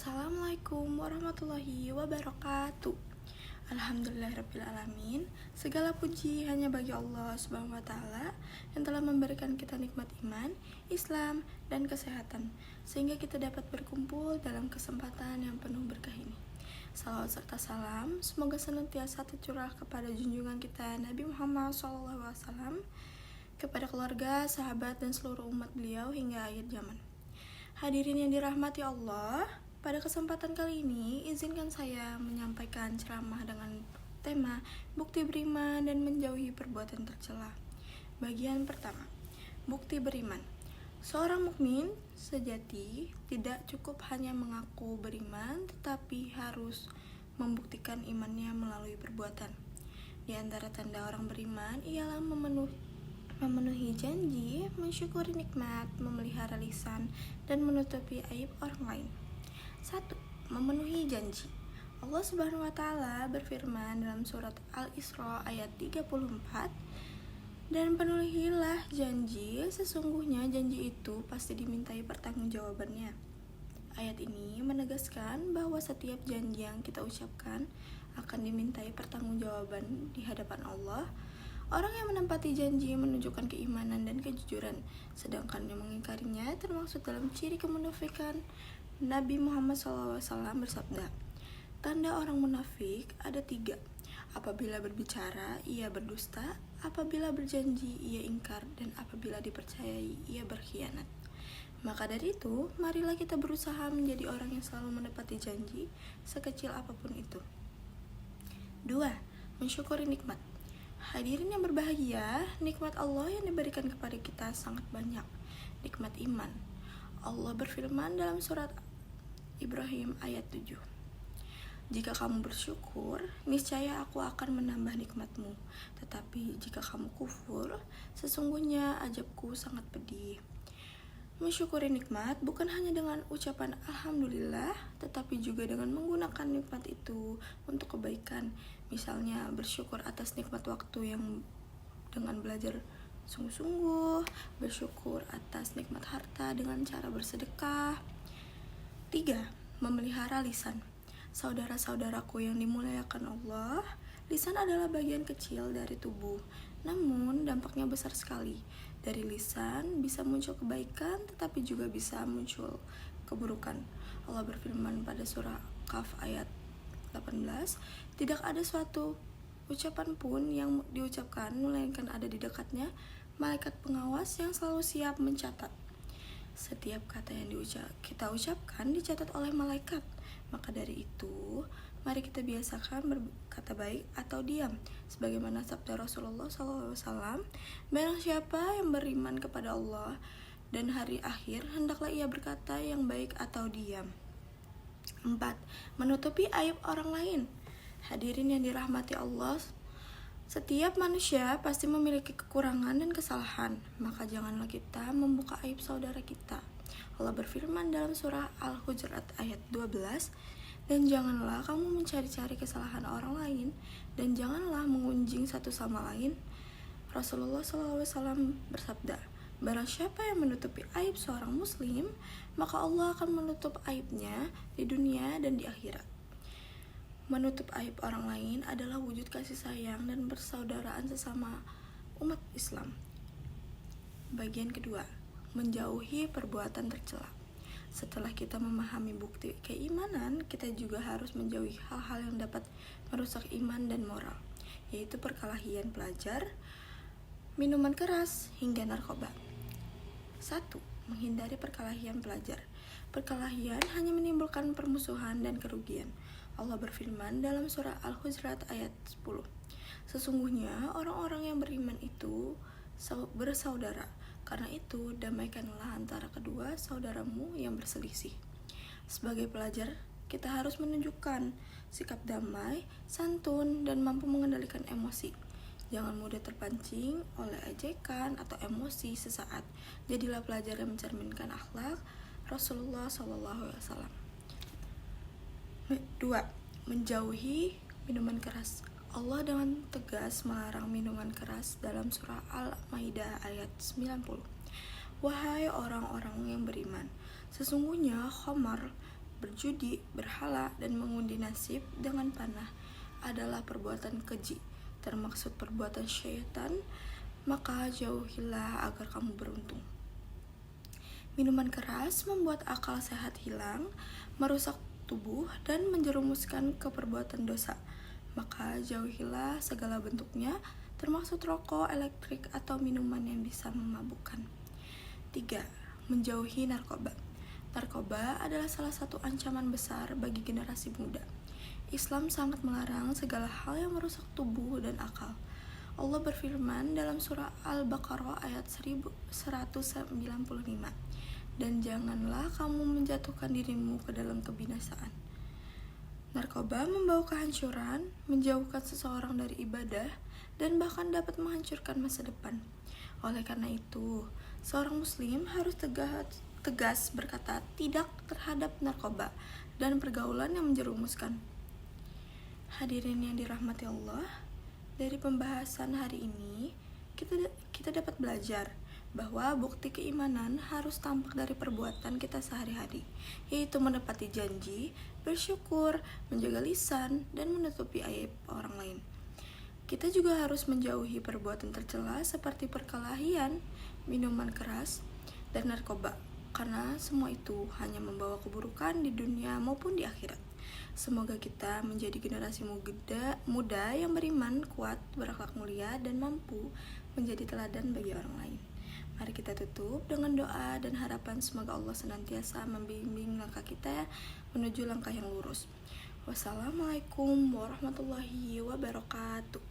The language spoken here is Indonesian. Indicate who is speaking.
Speaker 1: Assalamualaikum warahmatullahi wabarakatuh. Alhamdulillahirrabbilalamin. Segala puji hanya bagi Allah subhanahu wa ta'ala yang telah memberikan kita nikmat iman, Islam, dan kesehatan, sehingga kita dapat berkumpul dalam kesempatan yang penuh berkah ini. Salawat serta salam semoga senantiasa tercurah kepada junjungan kita Nabi Muhammad SAW, kepada keluarga, sahabat, dan seluruh umat beliau hingga akhir zaman. Hadirin yang dirahmati Allah, pada kesempatan kali ini izinkan saya menyampaikan ceramah dengan tema bukti beriman dan menjauhi perbuatan tercela. Bagian pertama, bukti beriman. Seorang mukmin sejati tidak cukup hanya mengaku beriman, tetapi harus membuktikan imannya melalui perbuatan. Di antara tanda orang beriman ialah memenuhi janji, mensyukuri nikmat, memelihara lisan, dan menutupi aib orang lain. 1. Memenuhi janji. Allah Subhanahu wa Ta'ala berfirman dalam surat Al-Isra ayat 34, dan penuhilah janji, sesungguhnya janji itu pasti dimintai pertanggungjawabannya. Ayat ini menegaskan bahwa setiap janji yang kita ucapkan akan dimintai pertanggungjawaban di hadapan Allah. Orang yang menempati janji menunjukkan keimanan dan kejujuran, sedangkan yang mengingkarinya termasuk dalam ciri kemunafikan. Nabi Muhammad SAW bersabda, tanda orang munafik ada 3. Apabila berbicara, ia berdusta, apabila berjanji, ia ingkar, dan apabila dipercayai, ia berkhianat. Maka dari itu, marilah kita berusaha menjadi orang yang selalu menepati janji, sekecil apapun itu. 2. Mensyukuri nikmat. Hadirin yang berbahagia, nikmat Allah yang diberikan kepada kita sangat banyak. Nikmat iman. Allah berfirman dalam surat Ibrahim ayat 7. Jika kamu bersyukur, niscaya aku akan menambah nikmatmu. Tetapi jika kamu kufur, sesungguhnya azabku sangat pedih. Mensyukuri nikmat bukan hanya dengan ucapan alhamdulillah, tetapi juga dengan menggunakan nikmat itu untuk kebaikan. Misalnya bersyukur atas nikmat waktu yang dengan belajar sungguh-sungguh, bersyukur atas nikmat harta dengan cara bersedekah. 3. Memelihara lisan. Saudara-saudaraku yang dimuliakan Allah, lisan adalah bagian kecil dari tubuh, namun dampaknya besar sekali. Dari lisan bisa muncul kebaikan, tetapi juga bisa muncul keburukan. Allah berfirman pada surah Qaf ayat 18, tidak ada suatu ucapan pun yang diucapkan melainkan ada di dekatnya malaikat pengawas yang selalu siap mencatat. Setiap kata yang kita ucapkan dicatat oleh malaikat. Maka dari itu, mari kita biasakan berkata baik atau diam, sebagaimana sabda Rasulullah SAW, barang siapa yang beriman kepada Allah dan hari akhir, hendaklah ia berkata yang baik atau diam. 4. Menutupi aib orang lain. Hadirin yang dirahmati Allah, setiap manusia pasti memiliki kekurangan dan kesalahan, maka janganlah kita membuka aib saudara kita. Allah berfirman dalam surah Al-Hujurat ayat 12, dan janganlah kamu mencari-cari kesalahan orang lain, dan janganlah mengunjing satu sama lain. Rasulullah SAW bersabda, barang siapa yang menutupi aib seorang muslim, maka Allah akan menutup aibnya di dunia dan di akhirat. Menutup aib orang lain adalah wujud kasih sayang dan persaudaraan sesama umat Islam. Bagian kedua, menjauhi perbuatan tercela. Setelah kita memahami bukti keimanan, kita juga harus menjauhi hal-hal yang dapat merusak iman dan moral, yaitu perkelahian pelajar, minuman keras, hingga narkoba. 1. Menghindari perkelahian pelajar. Perkelahian hanya menimbulkan permusuhan dan kerugian. Allah berfirman dalam surah Al-Hujurat ayat 10, sesungguhnya orang-orang yang beriman itu bersaudara, karena itu damaikanlah antara kedua saudaramu yang berselisih. Sebagai pelajar, kita harus menunjukkan sikap damai, santun, dan mampu mengendalikan emosi. Jangan mudah terpancing oleh ejekan atau emosi sesaat. Jadilah pelajar yang mencerminkan akhlak Rasulullah SAW. 2. Menjauhi minuman keras. Allah dengan tegas melarang minuman keras dalam surah Al-Maidah ayat 90. Wahai orang-orang yang beriman, sesungguhnya khamar berjudi, berhala, dan mengundi nasib dengan panah adalah perbuatan keji, termaksud perbuatan syaitan, maka jauhilah agar kamu beruntung. Minuman keras membuat akal sehat hilang, merusak tubuh, dan menjerumuskan ke perbuatan dosa. Maka jauhilah segala bentuknya, termasuk rokok, elektrik, atau minuman yang bisa memabukkan. 3. Menjauhi narkoba. Narkoba adalah salah satu ancaman besar bagi generasi muda. Islam sangat melarang segala hal yang merusak tubuh dan akal. Allah berfirman dalam surah Al-Baqarah ayat 1195, dan janganlah kamu menjatuhkan dirimu ke dalam kebinasaan. Narkoba membawa kehancuran, menjauhkan seseorang dari ibadah, dan bahkan dapat menghancurkan masa depan. Oleh karena itu, seorang muslim harus tegas berkata tidak terhadap narkoba dan pergaulan yang menjerumuskan. Hadirin yang dirahmati Allah, dari pembahasan hari ini kita dapat belajar bahwa bukti keimanan harus tampak dari perbuatan kita sehari-hari, yaitu menepati janji, bersyukur, menjaga lisan, dan menutupi aib orang lain. Kita juga harus menjauhi perbuatan tercela seperti perkelahian, minuman keras, dan narkoba, karena semua itu hanya membawa keburukan di dunia maupun di akhirat. Semoga kita menjadi generasi muda yang beriman, kuat, berakhlak mulia, dan mampu menjadi teladan bagi orang lain. Mari kita tutup dengan doa dan harapan semoga Allah senantiasa membimbing langkah kita menuju langkah yang lurus. Wassalamualaikum warahmatullahi wabarakatuh.